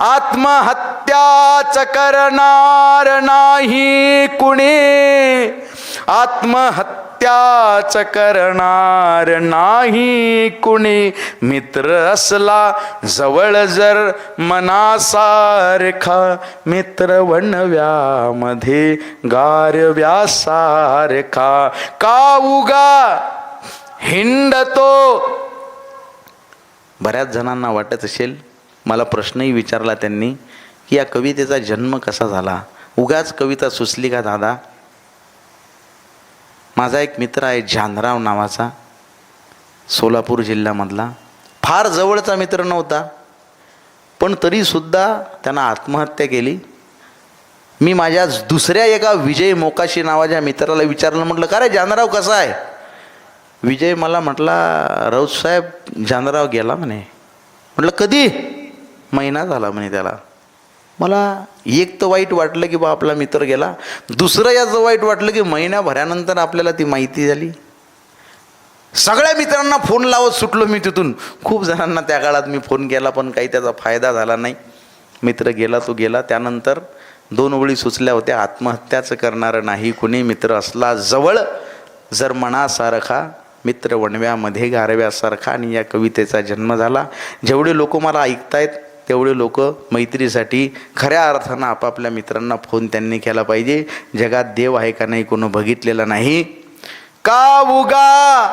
आत्महत्याच करणार नाही कुणी, आत्महत्याच करणार नाही कुणी, मित्र असला जवळ जर मनासारखा, मित्र वणव्यामध्ये गारव्यासारखा, का उगा हिंडतो. बऱ्याच जणांना वाटत असेल, मला प्रश्नही विचारला त्यांनी, की या कवितेचा जन्म कसा झाला, उगाच कविता सुचली का दादा. माझा एक मित्र आहे जानराव नावाचा, सोलापूर जिल्ह्यामधला, फार जवळचा मित्र नव्हता, पण तरीसुद्धा त्यानं आत्महत्या केली. मी माझ्या दुसऱ्या एका विजय मोकाशी नावाच्या मित्राला विचारलं, म्हटलं का रे जानराव कसा आहे. विजय मला म्हटला, राऊत साहेब जानराव गेला म्हणे. म्हटलं कधी. महिना झाला म्हणे त्याला. मला एक तर वाईट वाटलं की बा आपला मित्र गेला, दुसरं याचं वाईट वाटलं की महिन्याभरानंतर आपल्याला ती माहिती झाली. सगळ्या मित्रांना फोन लावत सुटलो मी तिथून. खूप जणांना त्या काळात मी फोन केला, पण काही त्याचा फायदा झाला नाही. मित्र गेला तो गेला. त्यानंतर 2 ओळी सुचल्या होत्या, आत्महत्याच करणारं नाही कुणी, मित्र असला जवळ जर मनासारखा, मित्र वणव्यामध्ये गारव्यासारखा. आणि या कवितेचा जन्म झाला. जेवढे लोक मला ऐकतायत तेवढे लोक मैत्रीसाठी खऱ्या अर्थानं आपापल्या मित्रांना फोन त्यांनी केला पाहिजे. जगात देव आहे का नाही कोणी बघितलेलं नाही. का उगा